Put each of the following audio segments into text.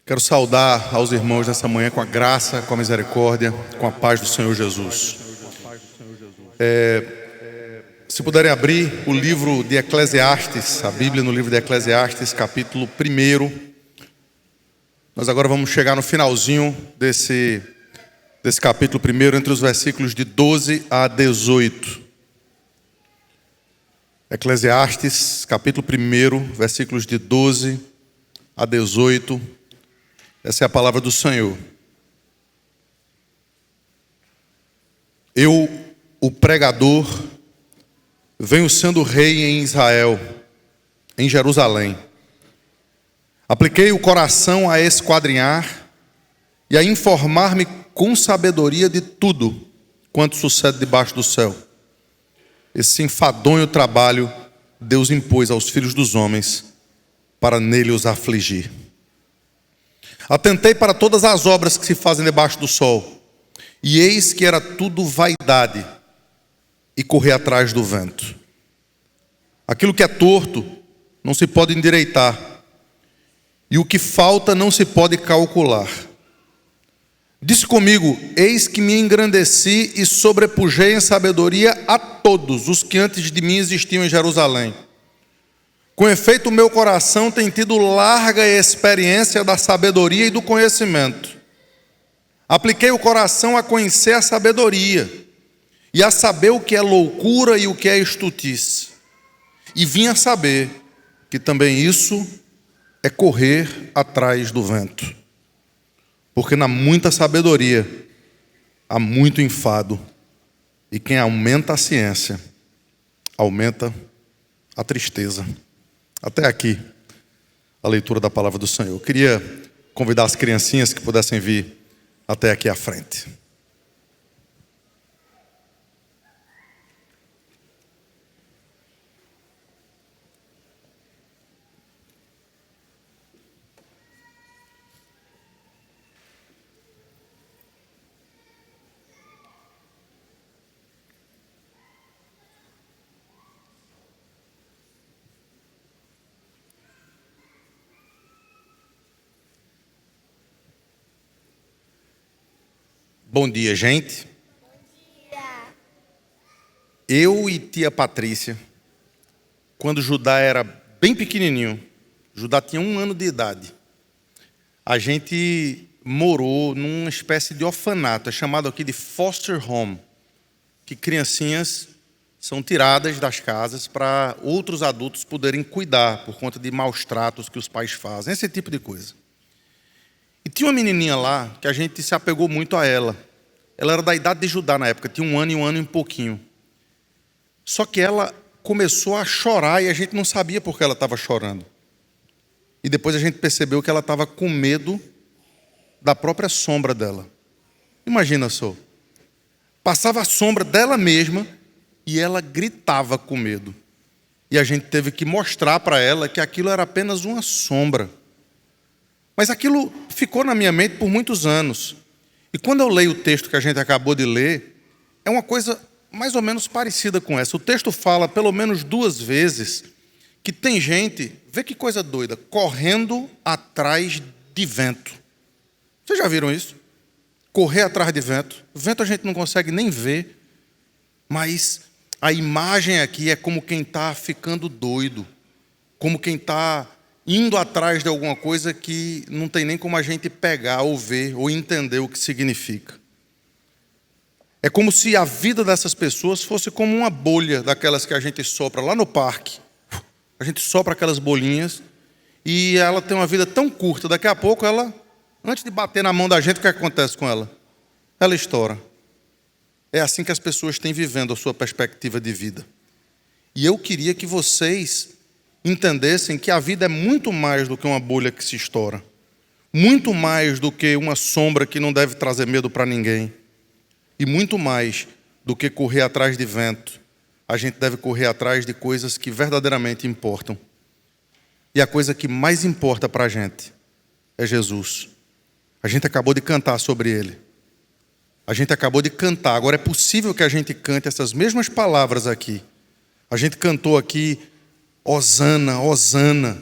Quero saudar aos irmãos nessa manhã com a graça, com a misericórdia, com a paz do Senhor Jesus. Se puderem abrir o livro de Eclesiastes, a Bíblia no livro de Eclesiastes, capítulo 1. Nós agora vamos chegar no finalzinho desse capítulo 1, entre os versículos de 12 a 18. Eclesiastes, capítulo 1, versículos de 12 a 18. Essa é a palavra do Senhor. Eu, o pregador, venho sendo rei em Israel, em Jerusalém. Apliquei o coração a esquadrinhar e a informar-me com sabedoria de tudo quanto sucede debaixo do céu. Esse enfadonho trabalho Deus impôs aos filhos dos homens para nele os afligir. Atentei para todas as obras que se fazem debaixo do sol, e eis que era tudo vaidade e correr atrás do vento. Aquilo que é torto não se pode endireitar, e o que falta não se pode calcular. Disse comigo: eis que me engrandeci e sobrepujei em sabedoria a todos os que antes de mim existiam em Jerusalém. Com efeito, o meu coração tem tido larga experiência da sabedoria e do conhecimento. Apliquei o coração a conhecer a sabedoria e a saber o que é loucura e o que é estultice. E vim a saber que também isso é correr atrás do vento. Porque na muita sabedoria há muito enfado, e quem aumenta a ciência, aumenta a tristeza. Até aqui, a leitura da palavra do Senhor. Eu queria convidar as criancinhas que pudessem vir até aqui à frente. Bom dia, gente. Bom dia. Eu e tia Patrícia, quando Judá era bem pequenininho, Judá tinha 1 ano de idade, a gente morou numa espécie de orfanato, é chamado aqui de foster home, que criancinhas são tiradas das casas para outros adultos poderem cuidar por conta de maus tratos que os pais fazem, esse tipo de coisa. E tinha uma menininha lá que a gente se apegou muito a ela. Ela era da idade de Judá na época, tinha 1 ano e 1 ano e um pouquinho. Só que ela começou a chorar e a gente não sabia por que ela estava chorando. E depois a gente percebeu que ela estava com medo da própria sombra dela. Imagina só. Passava a sombra dela mesma e ela gritava com medo. E a gente teve que mostrar para ela que aquilo era apenas uma sombra. Mas aquilo ficou na minha mente por muitos anos. E quando eu leio o texto que a gente acabou de ler, é uma coisa mais ou menos parecida com essa. O texto fala pelo menos 2 vezes que tem gente, vê que coisa doida, correndo atrás de vento. Vocês já viram isso? Correr atrás de vento. Vento a gente não consegue nem ver, mas a imagem aqui é como quem está ficando doido, como quem está indo atrás de alguma coisa que não tem nem como a gente pegar ou ver ou entender o que significa. É como se a vida dessas pessoas fosse como uma bolha daquelas que a gente sopra lá no parque. A gente sopra aquelas bolinhas e ela tem uma vida tão curta. Daqui a pouco ela, antes de bater na mão da gente, o que acontece com ela? Ela estoura. É assim que as pessoas têm vivendo a sua perspectiva de vida. E eu queria que vocês entendessem que a vida é muito mais do que uma bolha que se estoura, muito mais do que uma sombra que não deve trazer medo para ninguém, e muito mais do que correr atrás de vento. A gente deve correr atrás de coisas que verdadeiramente importam. E a coisa que mais importa para a gente é Jesus. A gente acabou de cantar sobre Ele. A gente acabou de cantar. Agora é possível que a gente cante essas mesmas palavras aqui. A gente cantou aqui: Hosana, Hosana.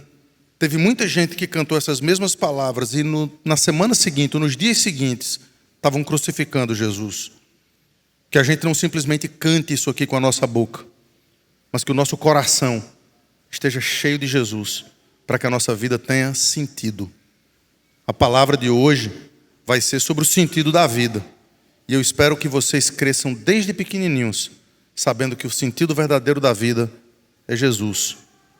teve muita gente que cantou essas mesmas palavras e na semana seguinte, ou nos dias seguintes, estavam crucificando Jesus. Que a gente não simplesmente cante isso aqui com a nossa boca, mas que o nosso coração esteja cheio de Jesus, para que a nossa vida tenha sentido. A palavra de hoje vai ser sobre o sentido da vida. E eu espero que vocês cresçam desde pequenininhos, sabendo que o sentido verdadeiro da vida é Jesus,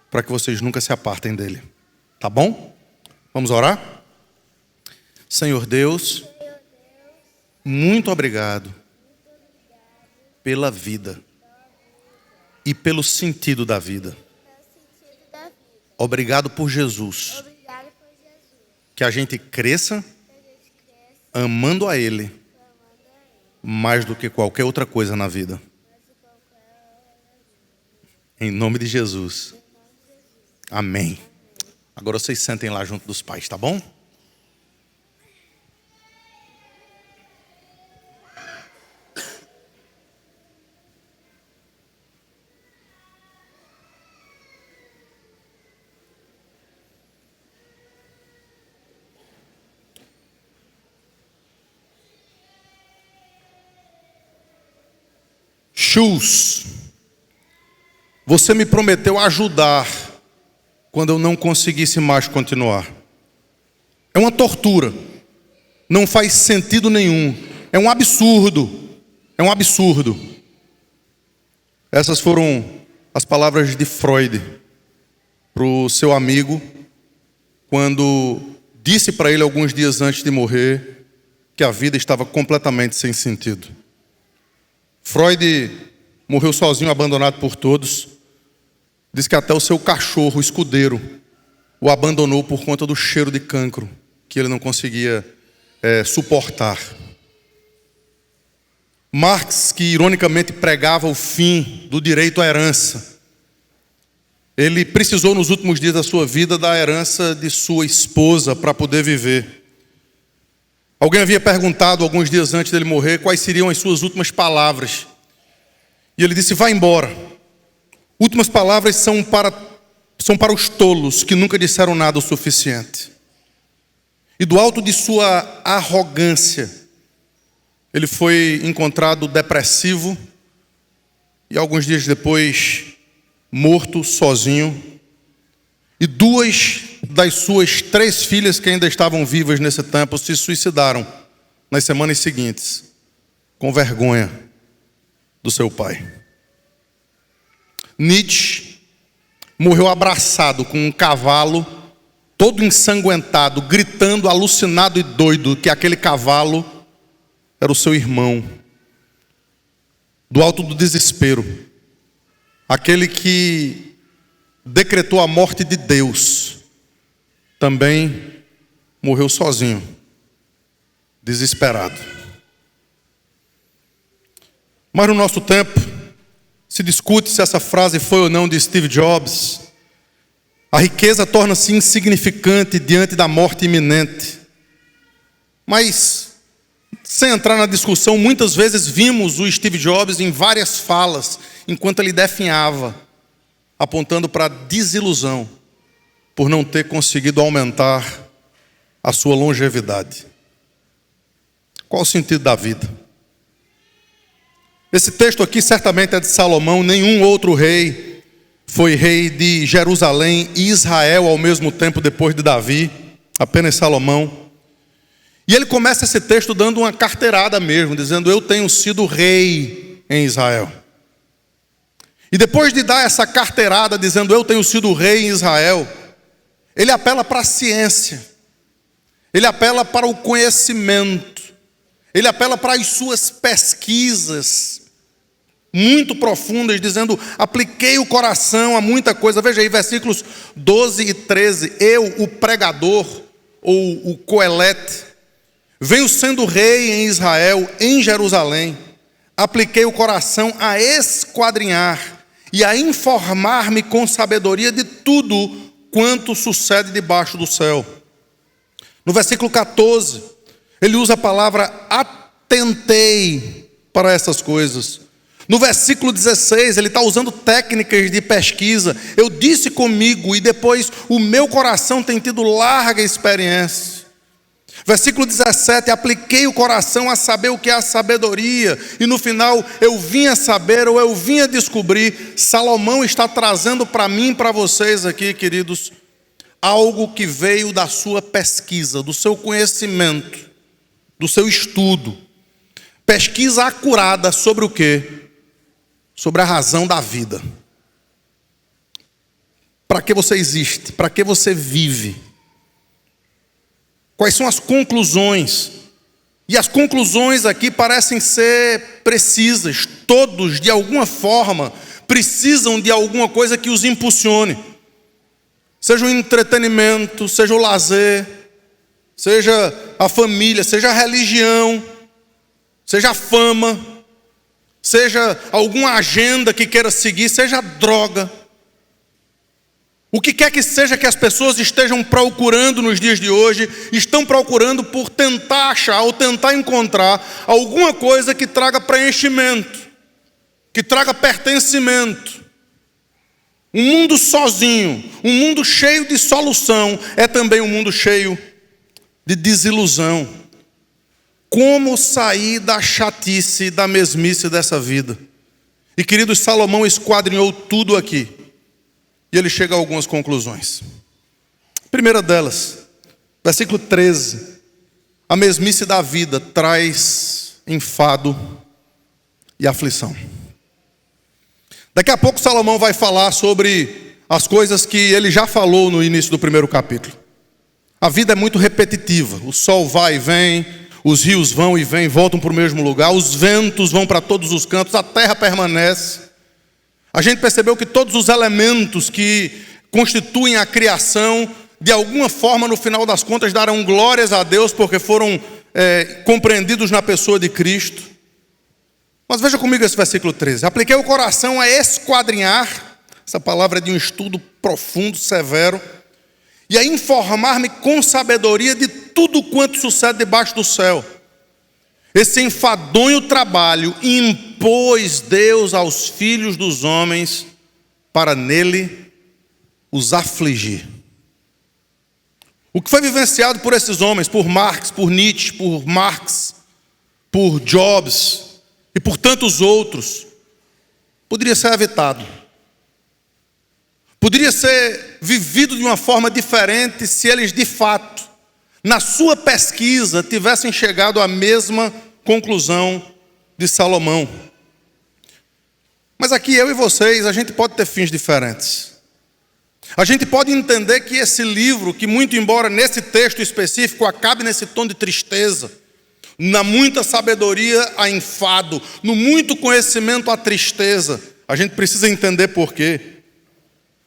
para que vocês nunca se apartem dele. Tá bom? Vamos orar? Senhor Deus, muito obrigado pela vida e pelo sentido da vida. Obrigado por Jesus. Que a gente cresça amando a Ele mais do que qualquer outra coisa na vida. Em nome de Jesus. Amém. Agora vocês sentem lá junto dos pais, tá bom? Chus, você me prometeu ajudar quando eu não conseguisse mais continuar. É uma tortura. Não faz sentido nenhum. É um absurdo. É um absurdo. Essas foram as palavras de Freud para o seu amigo, quando disse para ele alguns dias antes de morrer que a vida estava completamente sem sentido. Freud morreu sozinho, abandonado por todos. Diz que até o seu cachorro, o escudeiro, o abandonou por conta do cheiro de cancro que ele não conseguia suportar. Marx, que ironicamente pregava o fim do direito à herança, ele precisou nos últimos dias da sua vida da herança de sua esposa para poder viver. Alguém havia perguntado alguns dias antes dele morrer quais seriam as suas últimas palavras. E ele disse: vá embora. Últimas palavras são para os tolos que nunca disseram nada o suficiente. E do alto de sua arrogância, ele foi encontrado depressivo e alguns dias depois morto, sozinho. E 2 das suas 3 filhas que ainda estavam vivas nesse tempo se suicidaram nas semanas seguintes, com vergonha do seu pai. Nietzsche morreu abraçado com um cavalo, todo ensanguentado, gritando, alucinado e doido, que aquele cavalo era o seu irmão. Do alto do desespero, aquele que decretou a morte de Deus, também morreu sozinho, desesperado. Mas no nosso tempo, se discute se essa frase foi ou não de Steve Jobs. A riqueza torna-se insignificante diante da morte iminente. Mas, sem entrar na discussão, muitas vezes vimos o Steve Jobs em várias falas, enquanto ele definhava, apontando para a desilusão por não ter conseguido aumentar a sua longevidade. Qual o sentido da vida? Esse texto aqui certamente é de Salomão. Nenhum outro rei foi rei de Jerusalém e Israel ao mesmo tempo depois de Davi, apenas Salomão. E ele começa esse texto dando uma carteirada mesmo, dizendo: eu tenho sido rei em Israel. E depois de dar essa carteirada dizendo eu tenho sido rei em Israel, ele apela para a ciência, ele apela para o conhecimento, ele apela para as suas pesquisas muito profundas, dizendo: apliquei o coração a muita coisa. Veja aí, versículos 12 e 13. Eu, o pregador, ou o Coelete, venho sendo rei em Israel, em Jerusalém. Apliquei o coração a esquadrinhar e a informar-me com sabedoria de tudo quanto sucede debaixo do céu. No versículo 14, ele usa a palavra atentei para essas coisas. No versículo 16, ele está usando técnicas de pesquisa. Eu disse comigo e depois o meu coração tem tido larga experiência. Versículo 17, apliquei o coração a saber o que é a sabedoria. E no final, eu vim a saber ou eu vim a descobrir. Salomão está trazendo para mim e para vocês aqui, queridos, algo que veio da sua pesquisa, do seu conhecimento, do seu estudo. Pesquisa acurada sobre o quê? Sobre a razão da vida. Para que você existe? Para que você vive? Quais são as conclusões? E as conclusões aqui parecem ser precisas. Todos, de alguma forma, precisam de alguma coisa que os impulsione. Seja o entretenimento, seja o lazer, seja a família, seja a religião, seja a fama, seja alguma agenda que queira seguir, seja a droga. O que quer que seja que as pessoas estejam procurando nos dias de hoje, estão procurando por tentar achar ou tentar encontrar alguma coisa que traga preenchimento, que traga pertencimento. Um mundo sozinho, um mundo cheio de solução, é também um mundo cheio de desilusão. Como sair da chatice, da mesmice dessa vida? E queridos, Salomão esquadrinhou tudo aqui. E ele chega a algumas conclusões. A primeira delas, versículo 13. A mesmice da vida traz enfado e aflição. Daqui a pouco Salomão vai falar sobre as coisas que ele já falou no início do primeiro capítulo. A vida é muito repetitiva. O sol vai e vem, os rios vão e vêm, voltam para o mesmo lugar, os ventos vão para todos os cantos, a terra permanece. A gente percebeu que todos os elementos que constituem a criação, de alguma forma, no final das contas, darão glórias a Deus, porque foram compreendidos na pessoa de Cristo. Mas veja comigo esse versículo 13. Apliquei o coração a esquadrinhar, essa palavra é de um estudo profundo, severo, e a informar-me com sabedoria de tudo quanto sucede debaixo do céu. Esse enfadonho trabalho impôs Deus aos filhos dos homens para nele os afligir. O que foi vivenciado por esses homens, por Marx, por Nietzsche, por Marx, por Jobs e por tantos outros, poderia ser evitado. Poderia ser vivido de uma forma diferente se eles de fato, na sua pesquisa, tivessem chegado à mesma conclusão de Salomão. Mas aqui eu e vocês, a gente pode ter fins diferentes. A gente pode entender que esse livro, que muito embora nesse texto específico acabe nesse tom de tristeza, na muita sabedoria há enfado, no muito conhecimento há tristeza, a gente precisa entender por quê.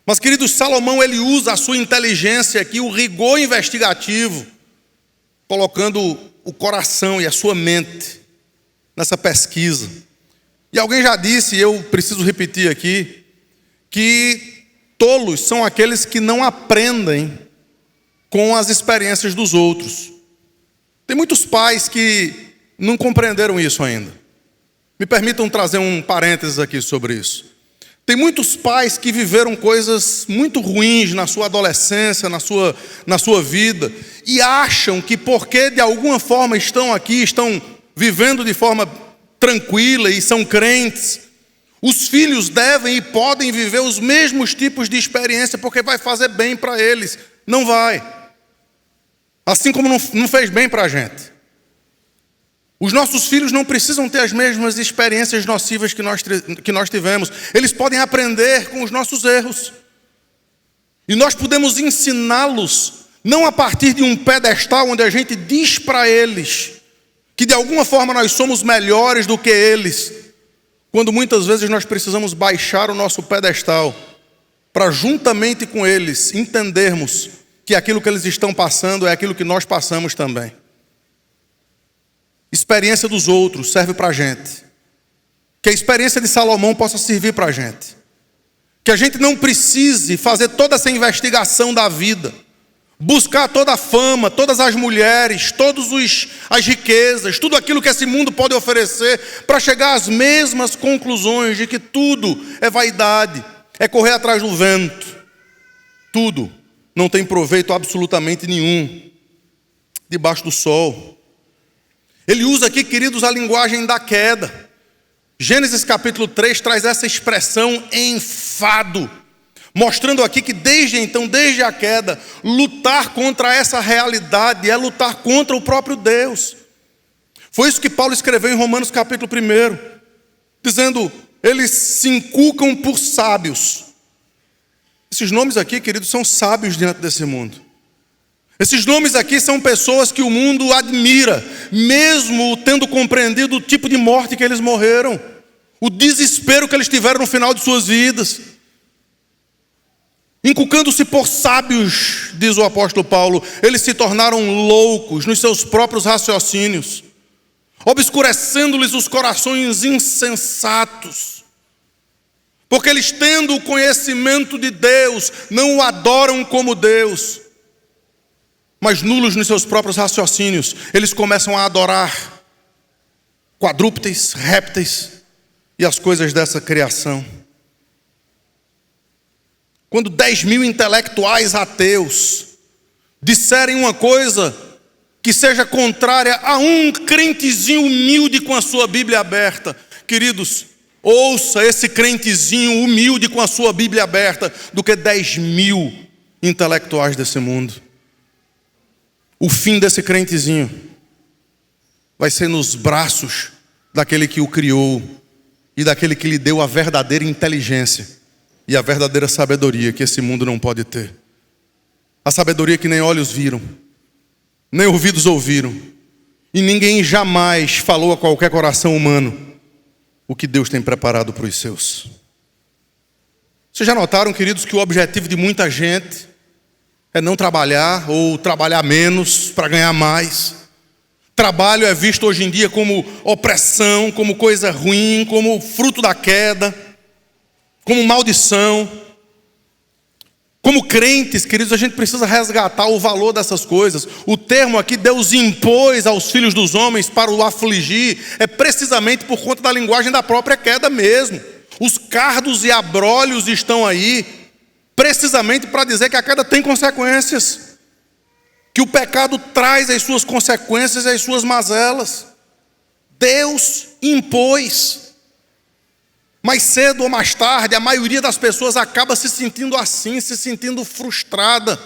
Mas, queridos, Salomão, ele usa a sua inteligência aqui, o rigor investigativo, colocando o coração e a sua mente nessa pesquisa. E alguém já disse, e eu preciso repetir aqui, que tolos são aqueles que não aprendem com as experiências dos outros. Tem muitos pais que não compreenderam isso ainda. Me permitam trazer um parênteses aqui sobre isso. Tem muitos pais que viveram coisas muito ruins na sua adolescência, na sua vida, e acham que porque de alguma forma estão aqui, estão vivendo de forma tranquila e são crentes, os filhos devem e podem viver os mesmos tipos de experiência porque vai fazer bem para eles. Não vai. Assim como não fez bem para a gente. Os nossos filhos não precisam ter as mesmas experiências nocivas que nós tivemos. Eles podem aprender com os nossos erros. E nós podemos ensiná-los, não a partir de um pedestal onde a gente diz para eles que de alguma forma nós somos melhores do que eles, quando muitas vezes nós precisamos baixar o nosso pedestal para juntamente com eles entendermos que aquilo que eles estão passando é aquilo que nós passamos também. Experiência dos outros serve para a gente. Que a experiência de Salomão possa servir para a gente. Que a gente não precise fazer toda essa investigação da vida buscar toda a fama, todas as mulheres, as riquezas, tudo aquilo que esse mundo pode oferecer, para chegar às mesmas conclusões de que tudo é vaidade, é correr atrás do vento. Tudo não tem proveito absolutamente nenhum debaixo do sol. Ele usa aqui, queridos, a linguagem da queda. Gênesis capítulo 3 traz essa expressão enfado, mostrando aqui que desde então, desde a queda, lutar contra essa realidade é lutar contra o próprio Deus. Foi isso que Paulo escreveu em Romanos capítulo 1, dizendo, eles se inculcam por sábios. Esses nomes aqui, queridos, são sábios diante desse mundo. Esses nomes aqui são pessoas que o mundo admira, mesmo tendo compreendido o tipo de morte que eles morreram, o desespero que eles tiveram no final de suas vidas. Inculcando-se por sábios, diz o apóstolo Paulo, eles se tornaram loucos nos seus próprios raciocínios, obscurecendo-lhes os corações insensatos. Porque eles, tendo o conhecimento de Deus, não o adoram como Deus, mas nulos nos seus próprios raciocínios, eles começam a adorar quadrúpedes, répteis e as coisas dessa criação. Quando 10.000 intelectuais ateus disserem uma coisa que seja contrária a um crentezinho humilde com a sua Bíblia aberta, queridos, ouça esse crentezinho humilde com a sua Bíblia aberta do que 10.000 intelectuais desse mundo. O fim desse crentezinho vai ser nos braços daquele que o criou e daquele que lhe deu a verdadeira inteligência e a verdadeira sabedoria que esse mundo não pode ter. A sabedoria que nem olhos viram, nem ouvidos ouviram, e ninguém jamais falou a qualquer coração humano o que Deus tem preparado para os seus. Vocês já notaram, queridos, que o objetivo de muita gente é não trabalhar ou trabalhar menos para ganhar mais? Trabalho é visto hoje em dia como opressão, como coisa ruim, como fruto da queda, como maldição. Como crentes, queridos, a gente precisa resgatar o valor dessas coisas. O termo aqui, Deus impôs aos filhos dos homens para o afligir, é precisamente por conta da linguagem da própria queda mesmo. Os cardos e abrolhos estão aí, precisamente para dizer que a queda tem consequências, que o pecado traz as suas consequências e as suas mazelas. Deus impôs. Mais cedo ou mais tarde, a maioria das pessoas acaba se sentindo assim, se sentindo frustrada.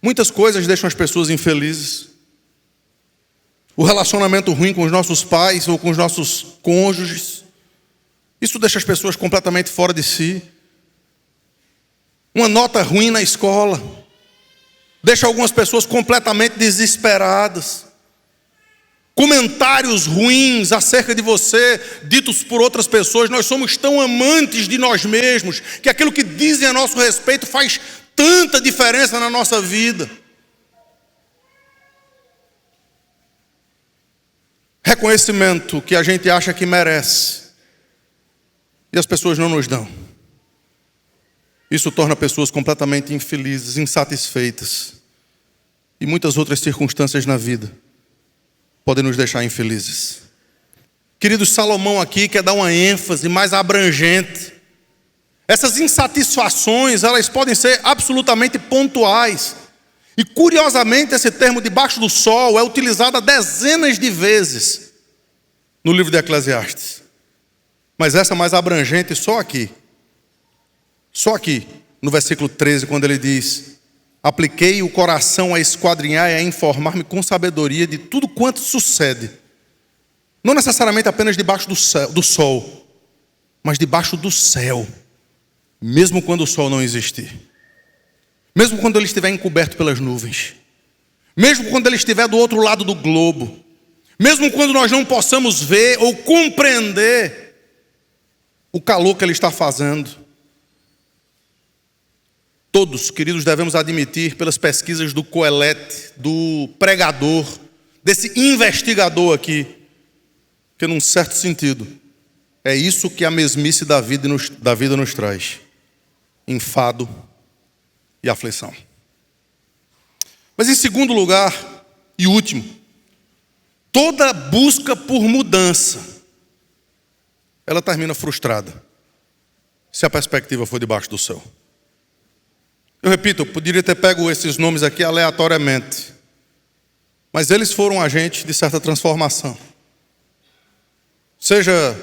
Muitas coisas deixam as pessoas infelizes. O relacionamento ruim com os nossos pais ou com os nossos cônjuges, isso deixa as pessoas completamente fora de si. Uma nota ruim na escola deixa algumas pessoas completamente desesperadas. Comentários ruins acerca de você, ditos por outras pessoas. Nós somos tão amantes de nós mesmos que aquilo que dizem a nosso respeito faz tanta diferença na nossa vida. Reconhecimento que a gente acha que merece e as pessoas não nos dão. Isso torna pessoas completamente infelizes, insatisfeitas, e muitas outras circunstâncias na vida podem nos deixar infelizes. Queridos, Salomão aqui quer dar uma ênfase mais abrangente. Essas insatisfações, elas podem ser absolutamente pontuais. E curiosamente, esse termo debaixo do sol é utilizado dezenas de vezes no livro de Eclesiastes. Mas essa mais abrangente só aqui, no versículo 13, quando ele diz: apliquei o coração a esquadrinhar e a informar-me com sabedoria de tudo quanto sucede. Não necessariamente apenas debaixo do sol, mas debaixo do céu. Mesmo quando o sol não existir. Mesmo quando ele estiver encoberto pelas nuvens. Mesmo quando ele estiver do outro lado do globo. Mesmo quando nós não possamos ver ou compreender o calor que ele está fazendo. Todos, queridos, devemos admitir pelas pesquisas do Coelete, do pregador, desse investigador aqui, que num certo sentido, é isso que a mesmice da vida nos traz: enfado e aflição. Mas em segundo lugar, e último, toda busca por mudança, ela termina frustrada, se a perspectiva for debaixo do céu. Eu repito, eu poderia ter pego esses nomes aqui aleatoriamente, mas eles foram agentes de certa transformação. Seja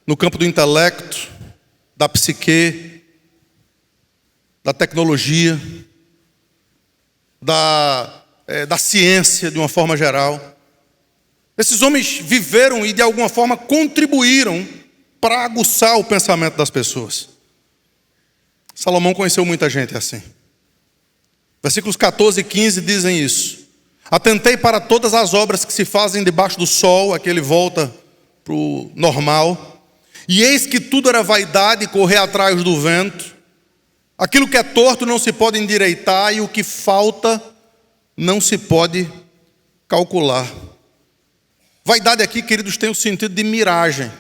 no campo do intelecto, da psique, da tecnologia, da ciência de uma forma geral. Esses homens viveram e de alguma forma contribuíram para aguçar o pensamento das pessoas. Salomão conheceu muita gente assim. Versículos 14 e 15 dizem isso. Atentei para todas as obras que se fazem debaixo do sol, aqui ele volta para o normal, e eis que tudo era vaidade e correr atrás do vento. Aquilo que é torto não se pode endireitar, e o que falta não se pode calcular. Vaidade aqui, queridos, tem o sentido de miragem.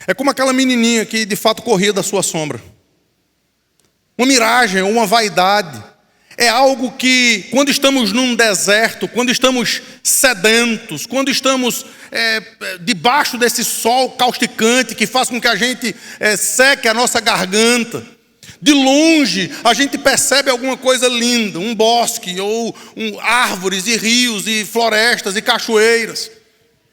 É como aquela menininha que de fato corria da sua sombra. Uma miragem, uma vaidade. É algo que, quando estamos num deserto, quando estamos sedentos, quando estamos debaixo desse sol causticante que faz com que a gente seque a nossa garganta, de longe a gente percebe alguma coisa linda, um bosque, ou árvores e rios e florestas e cachoeiras.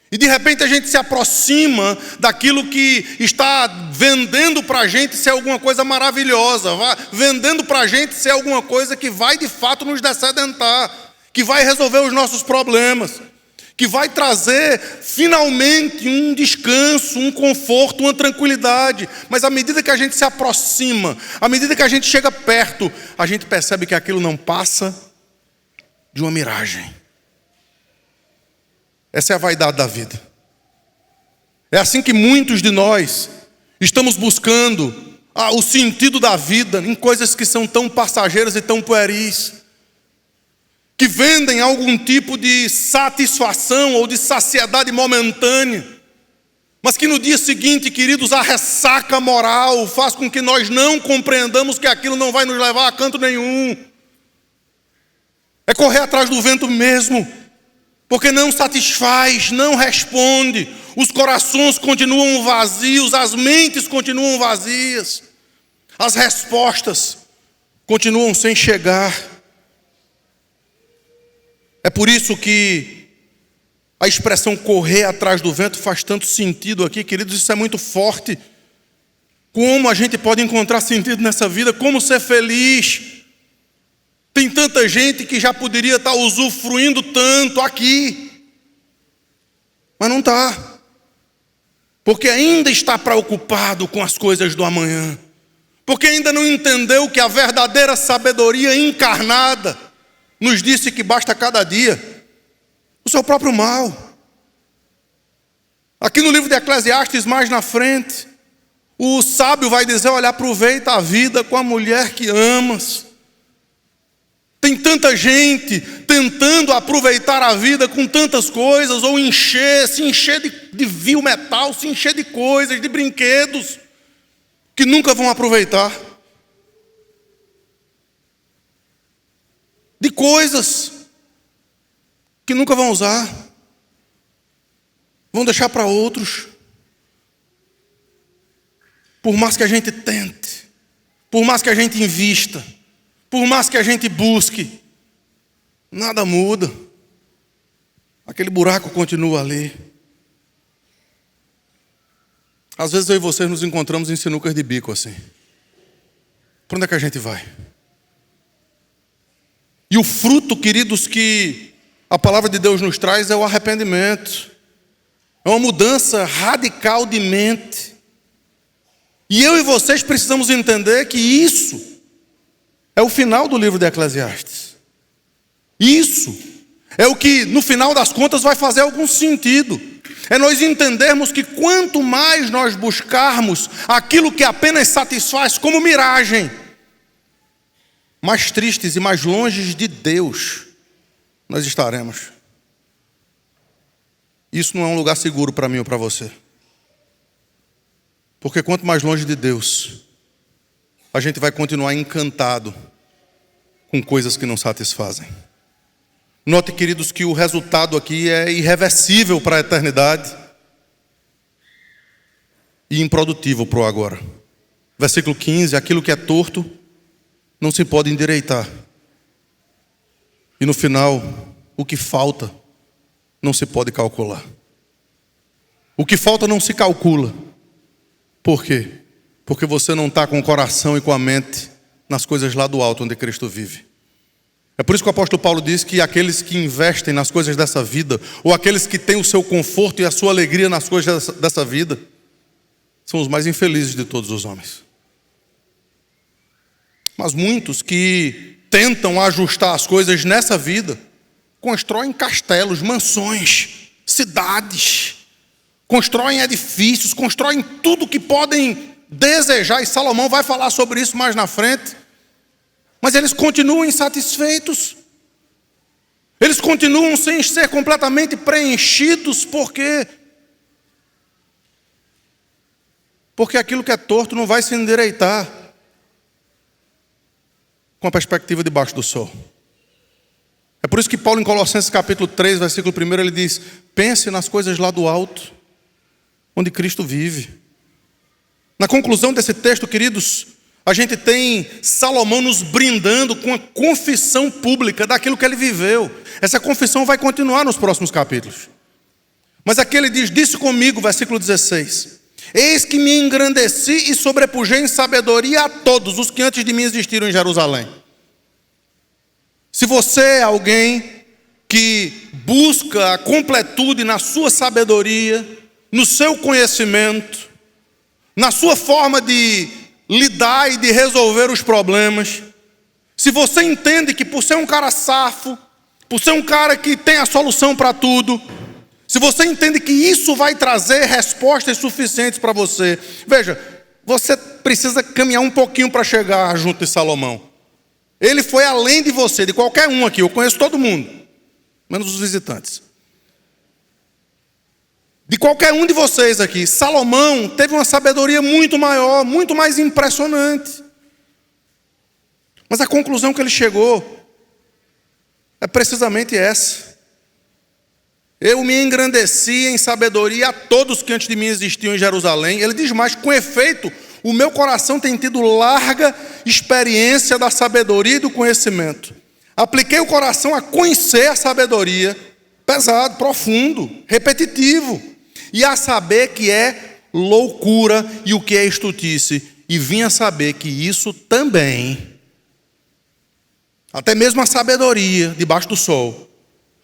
E de repente a gente se aproxima daquilo que está vendendo para a gente ser alguma coisa maravilhosa, vendendo para a gente ser alguma coisa que vai de fato nos dessedentar, que vai resolver os nossos problemas, que vai trazer finalmente um descanso, um conforto, uma tranquilidade. Mas à medida que a gente se aproxima, à medida que a gente chega perto, a gente percebe que aquilo não passa de uma miragem. Essa é a vaidade da vida. É assim que muitos de nós estamos buscando o sentido da vida em coisas que são tão passageiras e tão pueris, que vendem algum tipo de satisfação ou de saciedade momentânea, mas que no dia seguinte, queridos, a ressaca moral faz com que nós não compreendamos que aquilo não vai nos levar a canto nenhum. É correr atrás do vento mesmo, porque não satisfaz, não responde, os corações continuam vazios, as mentes continuam vazias, as respostas continuam sem chegar. É por isso que a expressão correr atrás do vento faz tanto sentido aqui, queridos, isso é muito forte. Como a gente pode encontrar sentido nessa vida, como ser feliz. Tem tanta gente que já poderia estar usufruindo tanto aqui, mas não está, porque ainda está preocupado com as coisas do amanhã, porque ainda não entendeu que a verdadeira sabedoria encarnada nos disse que basta cada dia o seu próprio mal. Aqui no livro de Eclesiastes, mais na frente, o sábio vai dizer: olha, aproveita a vida com a mulher que amas. Tem tanta gente tentando aproveitar a vida com tantas coisas, ou se encher de vil metal, se encher de coisas, de brinquedos, que nunca vão aproveitar. De coisas que nunca vão usar, vão deixar para outros. Por mais que a gente tente, por mais que a gente invista, por mais que a gente busque, nada muda. Aquele buraco continua ali. Às vezes eu e vocês nos encontramos em sinucas de bico assim. Para onde é que a gente vai? E o fruto, queridos, que a palavra de Deus nos traz é o arrependimento. É uma mudança radical de mente. E eu e vocês precisamos entender que isso é o final do livro de Eclesiastes. Isso é o que, no final das contas, vai fazer algum sentido. É nós entendermos que quanto mais nós buscarmos aquilo que apenas satisfaz como miragem, mais tristes e mais longe de Deus nós estaremos. Isso não é um lugar seguro para mim ou para você. Porque quanto mais longe de Deus, a gente vai continuar encantado com coisas que não satisfazem. Note, queridos, que o resultado aqui é irreversível para a eternidade e improdutivo para o agora. Versículo 15, aquilo que é torto não se pode endireitar. E no final, o que falta não se pode calcular. O que falta não se calcula. Por quê? Porque você não está com o coração e com a mente nas coisas lá do alto onde Cristo vive. É por isso que o apóstolo Paulo diz que aqueles que investem nas coisas dessa vida, ou aqueles que têm o seu conforto e a sua alegria nas coisas dessa vida, são os mais infelizes de todos os homens. Mas muitos que tentam ajustar as coisas nessa vida, constroem castelos, mansões, cidades, constroem edifícios, constroem tudo que podem desejar, e Salomão vai falar sobre isso mais na frente, mas eles continuam insatisfeitos, eles continuam sem ser completamente preenchidos, porque aquilo que é torto não vai se endireitar com a perspectiva debaixo do sol. É por isso que Paulo, em Colossenses capítulo 3, versículo 1, ele diz: pense nas coisas lá do alto, onde Cristo vive. Na conclusão desse texto, queridos, a gente tem Salomão nos brindando com a confissão pública daquilo que ele viveu. Essa confissão vai continuar nos próximos capítulos. Mas aqui ele diz: disse comigo, versículo 16: eis que me engrandeci e sobrepujei em sabedoria a todos os que antes de mim existiram em Jerusalém. Se você é alguém que busca a completude na sua sabedoria, no seu conhecimento, na sua forma de lidar e de resolver os problemas, se você entende que por ser um cara safo, por ser um cara que tem a solução para tudo, se você entende que isso vai trazer respostas suficientes para você, veja, você precisa caminhar um pouquinho para chegar junto de Salomão. Ele foi além de você, de qualquer um aqui. Eu conheço todo mundo, menos os visitantes. De qualquer um de vocês aqui, Salomão teve uma sabedoria muito maior, muito mais impressionante. Mas a conclusão que ele chegou é precisamente essa: eu me engrandeci em sabedoria a todos que antes de mim existiam em Jerusalém. Ele diz mais: com efeito, o meu coração tem tido larga experiência da sabedoria e do conhecimento. Apliquei o coração a conhecer a sabedoria, pesado, profundo, repetitivo, e a saber que é loucura e o que é estultice. E vim a saber que isso também, até mesmo a sabedoria debaixo do sol,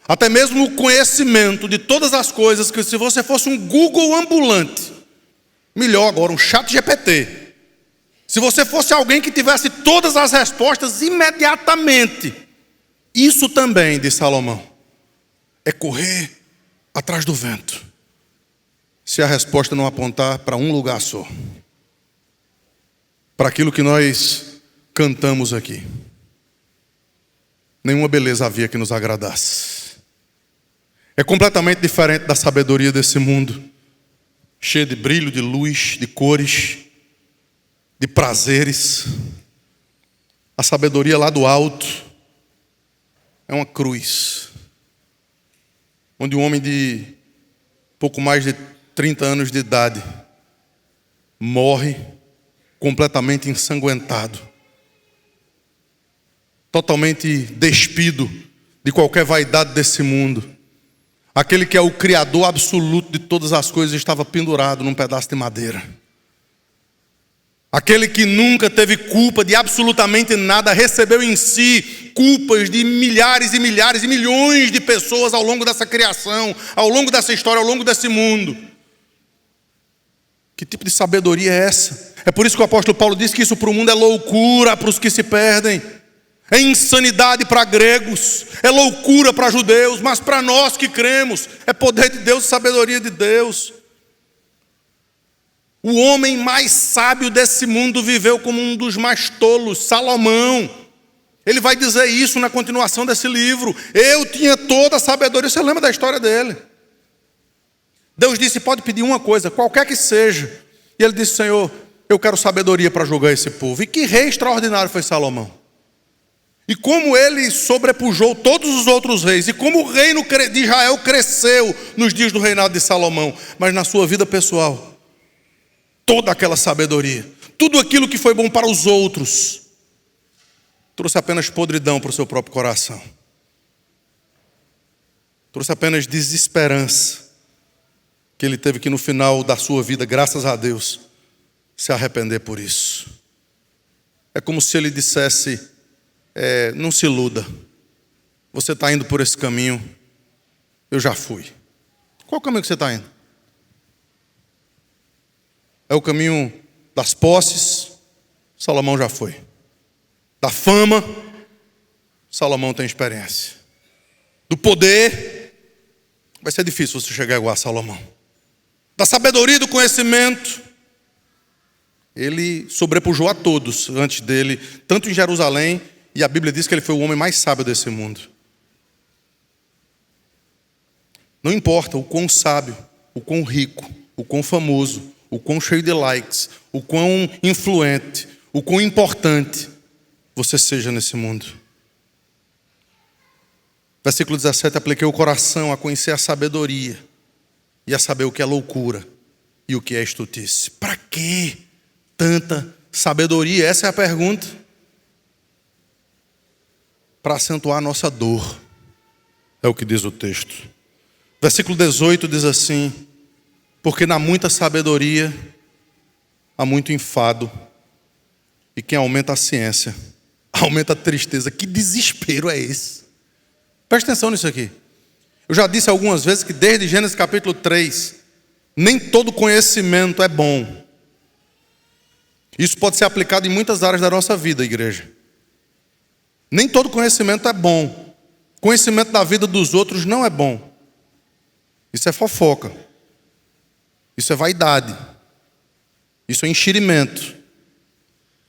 até mesmo o conhecimento de todas as coisas, que se você fosse um Google ambulante, melhor agora, um ChatGPT, se você fosse alguém que tivesse todas as respostas imediatamente, isso também, diz Salomão, é correr atrás do vento, se a resposta não apontar para um lugar só, para aquilo que nós cantamos aqui. Nenhuma beleza havia que nos agradasse. É completamente diferente da sabedoria desse mundo, cheia de brilho, de luz, de cores, de prazeres. A sabedoria lá do alto é uma cruz, onde um homem de pouco mais de 30 anos de idade morre completamente ensanguentado, totalmente despido de qualquer vaidade desse mundo. Aquele que é o Criador absoluto de todas as coisas estava pendurado num pedaço de madeira. Aquele que nunca teve culpa de absolutamente nada, recebeu em si culpas de milhares e milhares e milhões de pessoas ao longo dessa criação, ao longo dessa história, ao longo desse mundo. Que tipo de sabedoria é essa? É por isso que o apóstolo Paulo diz que isso para o mundo é loucura para os que se perdem. É insanidade para gregos, é loucura para judeus, mas para nós que cremos, é poder de Deus e sabedoria de Deus. O homem mais sábio desse mundo viveu como um dos mais tolos, Salomão. Ele vai dizer isso na continuação desse livro. Eu tinha toda a sabedoria. Você lembra da história dele? Deus disse: pode pedir uma coisa, qualquer que seja. E ele disse: Senhor, eu quero sabedoria para julgar esse povo. E que rei extraordinário foi Salomão. E como ele sobrepujou todos os outros reis, e como o reino de Israel cresceu nos dias do reinado de Salomão, mas na sua vida pessoal, toda aquela sabedoria, tudo aquilo que foi bom para os outros, trouxe apenas podridão para o seu próprio coração. Trouxe apenas desesperança, que ele teve que no final da sua vida, graças a Deus, se arrepender por isso. É como se ele dissesse, não se iluda, você está indo por esse caminho, eu já fui. Qual o caminho que você está indo? É o caminho das posses? Salomão já foi. Da fama? Salomão tem experiência. Do poder? Vai ser difícil você chegar igual a Salomão. Da sabedoria e do conhecimento? Ele sobrepujou a todos antes dele, tanto em Jerusalém, e a Bíblia diz que ele foi o homem mais sábio desse mundo. Não importa o quão sábio, o quão rico, o quão famoso, o quão cheio de likes, o quão influente, o quão importante você seja nesse mundo. Versículo 17, apliquei o coração a conhecer a sabedoria e a saber o que é loucura e o que é estultice. Para que tanta sabedoria? Essa é a pergunta. Para acentuar a nossa dor, é o que diz o texto. Versículo 18 diz assim, porque na muita sabedoria há muito enfado, e quem aumenta a ciência, aumenta a tristeza. Que desespero é esse? Presta atenção nisso aqui. Eu já disse algumas vezes que desde Gênesis capítulo 3, nem todo conhecimento é bom. Isso pode ser aplicado em muitas áreas da nossa vida, igreja. Nem todo conhecimento é bom. Conhecimento da vida dos outros não é bom. Isso é fofoca. Isso é vaidade. Isso é enxerimento.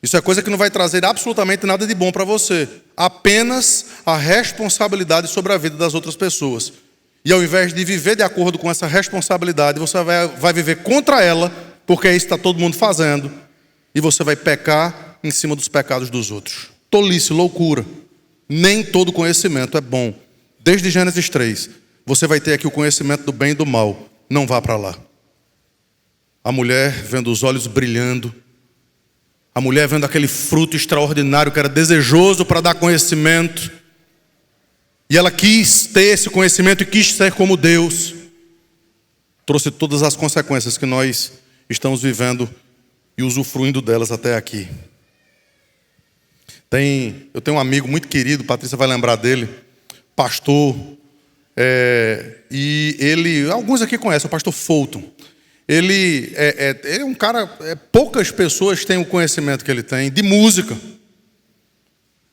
Isso é coisa que não vai trazer absolutamente nada de bom para você. Apenas a responsabilidade sobre a vida das outras pessoas. E ao invés de viver de acordo com essa responsabilidade, você vai viver contra ela, porque é isso que está todo mundo fazendo. E você vai pecar em cima dos pecados dos outros. Tolice, loucura. Nem todo conhecimento é bom. Desde Gênesis 3, você vai ter aqui o conhecimento do bem e do mal. Não vá para lá. A mulher vendo os olhos brilhando. A mulher vendo aquele fruto extraordinário que era desejoso para dar conhecimento. E ela quis ter esse conhecimento e quis ser como Deus. Trouxe todas as consequências que nós estamos vivendo e usufruindo delas até aqui. Eu tenho um amigo muito querido, Patrícia vai lembrar dele, pastor, e ele, alguns aqui conhecem, o pastor Fulton. Ele é um cara, poucas pessoas têm o conhecimento que ele tem, de música.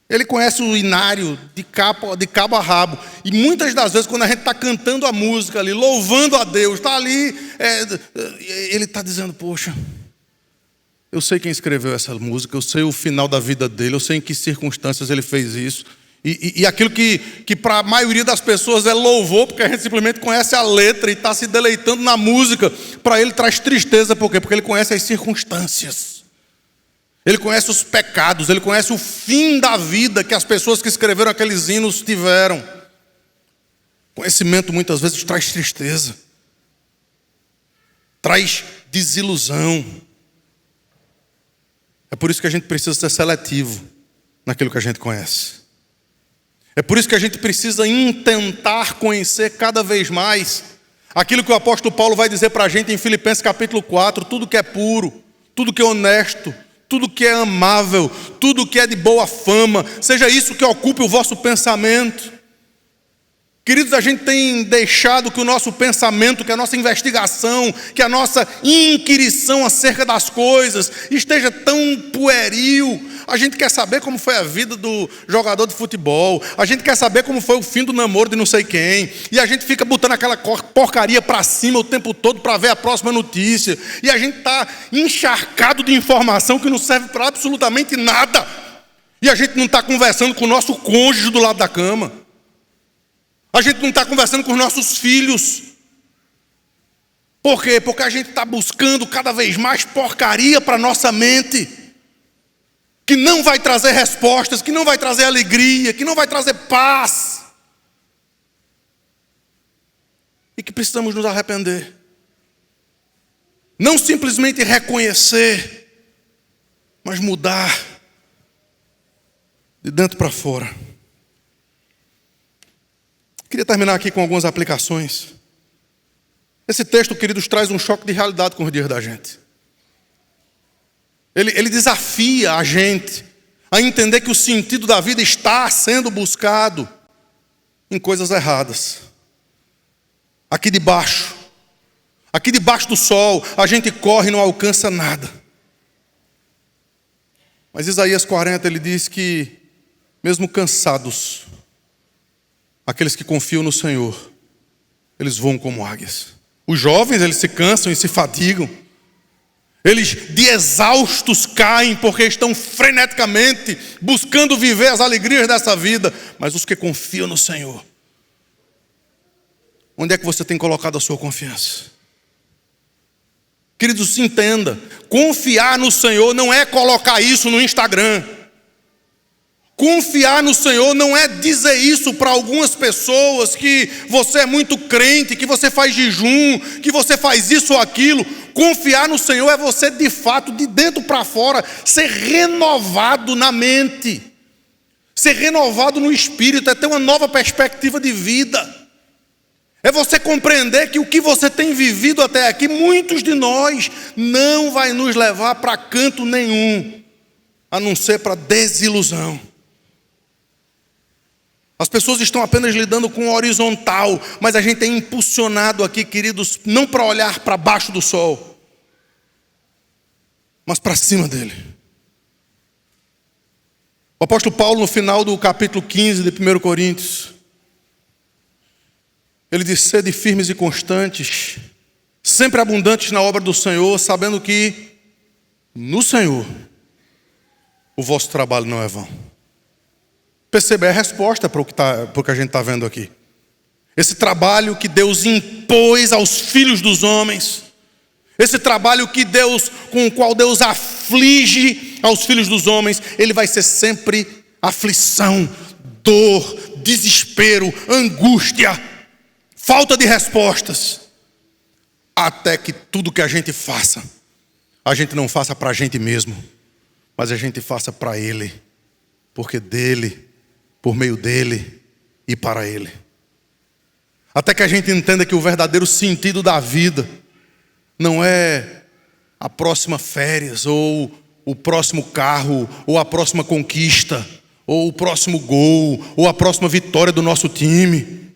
Ele conhece o inário de cabo a rabo. E muitas das vezes, quando a gente está cantando a música ali, louvando a Deus, está ali, ele está dizendo, poxa, eu sei quem escreveu essa música, eu sei o final da vida dele, eu sei em que circunstâncias ele fez isso. E aquilo que para a maioria das pessoas é louvor, porque a gente simplesmente conhece a letra e está se deleitando na música, para ele traz tristeza, por quê? Porque ele conhece as circunstâncias. Ele conhece os pecados, ele conhece o fim da vida que as pessoas que escreveram aqueles hinos tiveram. Conhecimento muitas vezes traz tristeza, traz desilusão. É por isso que a gente precisa ser seletivo naquilo que a gente conhece. É por isso que a gente precisa intentar conhecer cada vez mais aquilo que o apóstolo Paulo vai dizer para a gente em Filipenses capítulo 4, tudo que é puro, tudo que é honesto, tudo que é amável, tudo que é de boa fama, seja isso que ocupe o vosso pensamento. Queridos, a gente tem deixado que o nosso pensamento, que a nossa investigação, que a nossa inquirição acerca das coisas esteja tão pueril. A gente quer saber como foi a vida do jogador de futebol, a gente quer saber como foi o fim do namoro de não sei quem, e a gente fica botando aquela porcaria para cima o tempo todo para ver a próxima notícia, e a gente está encharcado de informação que não serve para absolutamente nada, e a gente não está conversando com o nosso cônjuge do lado da cama. A gente não está conversando com os nossos filhos. Por quê? Porque a gente está buscando cada vez mais porcaria para a nossa mente. que não vai trazer respostas, que não vai trazer alegria, que não vai trazer paz. E que precisamos nos arrepender. Não simplesmente reconhecer, mas mudar de dentro para fora. Queria terminar aqui com algumas aplicações. Esse texto, queridos, traz um choque de realidade com os dias da gente. Ele desafia a gente a entender que o sentido da vida está sendo buscado em coisas erradas. Aqui debaixo do sol, a gente corre e não alcança nada. Mas Isaías 40, ele diz que, mesmo cansados, aqueles que confiam no Senhor, eles voam como águias. Os jovens, eles se cansam e se fatigam. Eles de exaustos caem porque estão freneticamente buscando viver as alegrias dessa vida. Mas os que confiam no Senhor, onde é que você tem colocado a sua confiança? Queridos, entenda, confiar no Senhor não é colocar isso no Instagram. Confiar no Senhor não é dizer isso para algumas pessoas, que você é muito crente, que você faz jejum, que você faz isso ou aquilo. Confiar no Senhor é você, de fato, de dentro para fora, ser renovado na mente, ser renovado no espírito, é ter uma nova perspectiva de vida. É você compreender que o que você tem vivido até aqui, muitos de nós, não vai nos levar para canto nenhum, a não ser para desilusão. As pessoas estão apenas lidando com o horizontal, mas a gente é impulsionado aqui, queridos, não para olhar para baixo do sol, mas para cima dele. O apóstolo Paulo, no final do capítulo 15 de 1 Coríntios, ele diz: sede firmes e constantes, sempre abundantes na obra do Senhor, sabendo que no Senhor o vosso trabalho não é vão. Perceba, é a resposta para o que a gente está vendo aqui. Esse trabalho que Deus impôs aos filhos dos homens, esse trabalho com o qual Deus aflige aos filhos dos homens, ele vai ser sempre aflição, dor, desespero, angústia, falta de respostas, até que tudo que a gente faça, a gente não faça para a gente mesmo, mas a gente faça para Ele, porque dele, por meio dele e para Ele. Até que a gente entenda que o verdadeiro sentido da vida não é a próxima férias, ou o próximo carro, ou a próxima conquista, ou o próximo gol, ou a próxima vitória do nosso time.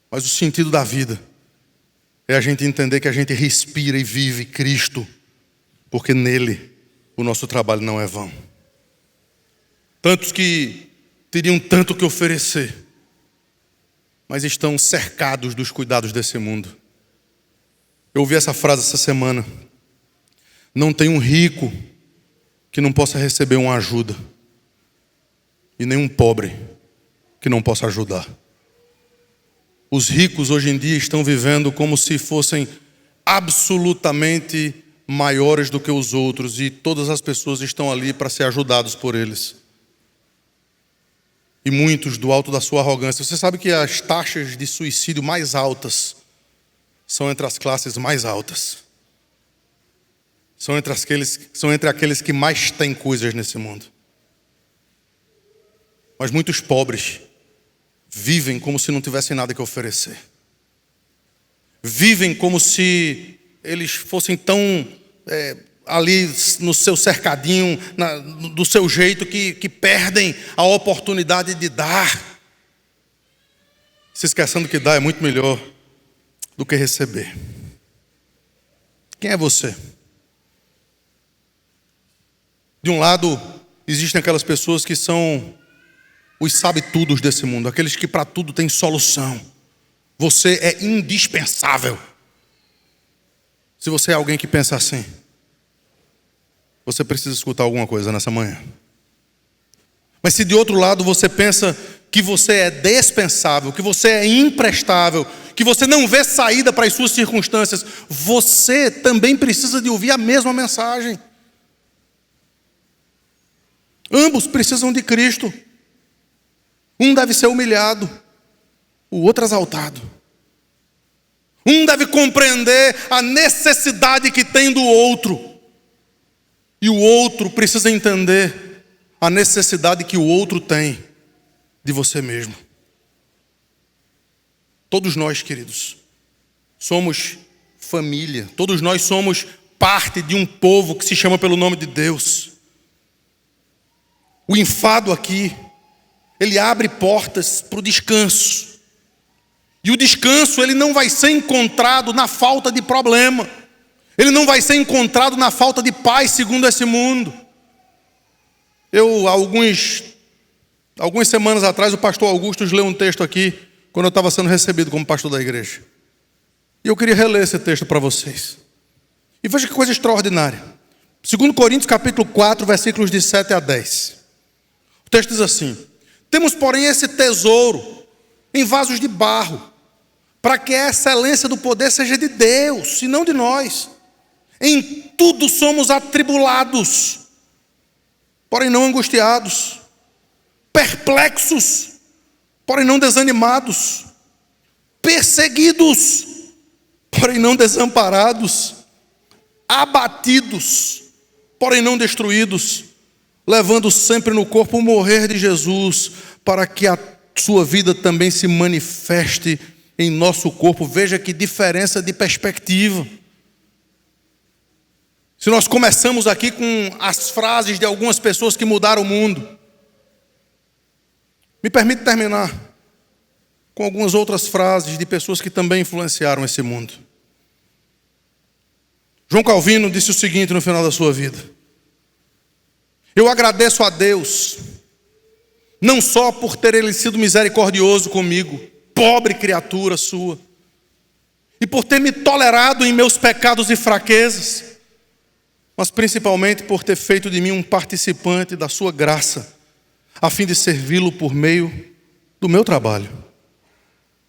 Mas o sentido da vida é a gente entender que a gente respira e vive Cristo, porque nele o nosso trabalho não é vão. Tantos que teriam tanto que oferecer, mas estão cercados dos cuidados desse mundo. Eu ouvi essa frase essa semana: não tem um rico que não possa receber uma ajuda, e nem um pobre que não possa ajudar. Os ricos hoje em dia estão vivendo como se fossem absolutamente maiores do que os outros, e todas as pessoas estão ali para ser ajudados por eles. E muitos, do alto da sua arrogância. Você sabe que as taxas de suicídio mais altas são entre as classes mais altas. São entre aqueles que mais têm coisas nesse mundo. Mas muitos pobres vivem como se não tivessem nada que oferecer. Vivem como se eles fossem tão ali no seu cercadinho, do seu jeito, que perdem a oportunidade de dar, se esquecendo que dar é muito melhor do que receber. Quem é você? De um lado, existem aquelas pessoas que são os sabe-tudos desse mundo, aqueles que para tudo têm solução. Você é indispensável. Se você é alguém que pensa assim, você precisa escutar alguma coisa nessa manhã. Mas se de outro lado você pensa que você é dispensável, que você é imprestável, que você não vê saída para as suas circunstâncias, você também precisa de ouvir a mesma mensagem. Ambos precisam de Cristo. Um deve ser humilhado, o outro exaltado. Um deve compreender a necessidade que tem do outro. E o outro precisa entender a necessidade que o outro tem de você mesmo. Todos nós, queridos, somos família. Todos nós somos parte de um povo que se chama pelo nome de Deus. O enfado aqui, ele abre portas para o descanso. E o descanso, ele não vai ser encontrado na falta de problema. Ele não vai ser encontrado na falta de paz segundo esse mundo. Algumas semanas atrás, o pastor Augusto leu um texto aqui, quando eu estava sendo recebido como pastor da igreja. E eu queria reler esse texto para vocês. E veja que coisa extraordinária. 2 Coríntios capítulo 4, versículos de 7 a 10. O texto diz assim: temos, porém, esse tesouro em vasos de barro, para que a excelência do poder seja de Deus, e não de nós. Em tudo somos atribulados, porém não angustiados, perplexos, porém não desanimados, perseguidos, porém não desamparados, abatidos, porém não destruídos, levando sempre no corpo o morrer de Jesus, para que a sua vida também se manifeste em nosso corpo. Veja que diferença de perspectiva. Se nós começamos aqui com as frases de algumas pessoas que mudaram o mundo, me permite terminar com algumas outras frases de pessoas que também influenciaram esse mundo. João Calvino disse o seguinte no final da sua vida: eu agradeço a Deus, não só por ter Ele sido misericordioso comigo, pobre criatura sua, e por ter me tolerado em meus pecados e fraquezas, mas principalmente por ter feito de mim um participante da sua graça, a fim de servi-lo por meio do meu trabalho.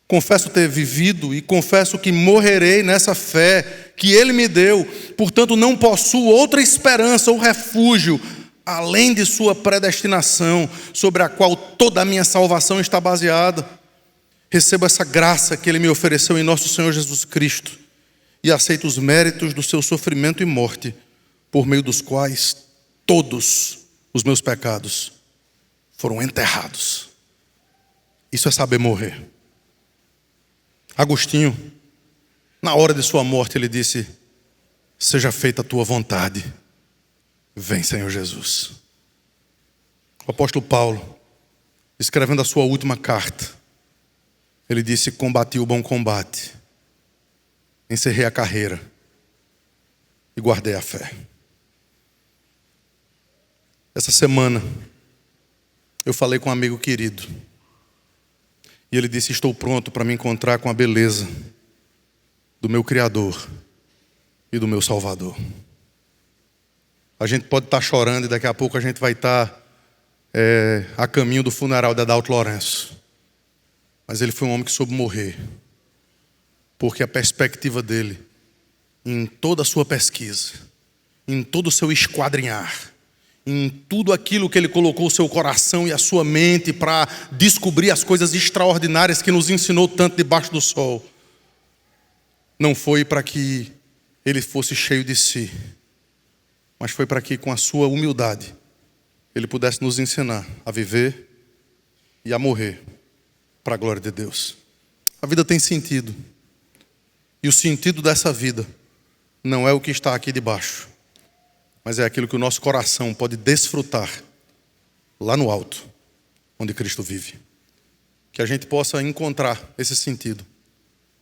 Confesso ter vivido e confesso que morrerei nessa fé que Ele me deu, portanto não possuo outra esperança ou refúgio além de sua predestinação, sobre a qual toda a minha salvação está baseada. Recebo essa graça que Ele me ofereceu em nosso Senhor Jesus Cristo e aceito os méritos do seu sofrimento e morte, por meio dos quais todos os meus pecados foram enterrados. Isso é saber morrer. Agostinho, na hora de sua morte, ele disse: seja feita a tua vontade, vem, Senhor Jesus. O apóstolo Paulo, escrevendo a sua última carta, ele disse: combati o bom combate, encerrei a carreira e guardei a fé. Essa semana eu falei com um amigo querido e ele disse: estou pronto para me encontrar com a beleza do meu Criador e do meu Salvador. A gente pode estar chorando e daqui a pouco a gente vai estar a caminho do funeral de Adalto Lourenço, mas ele foi um homem que soube morrer, porque a perspectiva dele, em toda a sua pesquisa, em todo o seu esquadrinhar, em tudo aquilo que ele colocou o seu coração e a sua mente para descobrir as coisas extraordinárias que nos ensinou tanto debaixo do sol, não foi para que ele fosse cheio de si, mas foi para que com a sua humildade ele pudesse nos ensinar a viver e a morrer para a glória de Deus. A vida tem sentido, e o sentido dessa vida não é o que está aqui debaixo, mas é aquilo que o nosso coração pode desfrutar lá no alto, onde Cristo vive. Que a gente possa encontrar esse sentido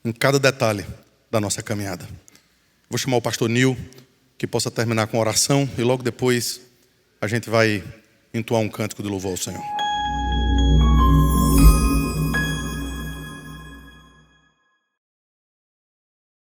em cada detalhe da nossa caminhada. Vou chamar o pastor Nil, que possa terminar com oração, e logo depois a gente vai entoar um cântico de louvor ao Senhor.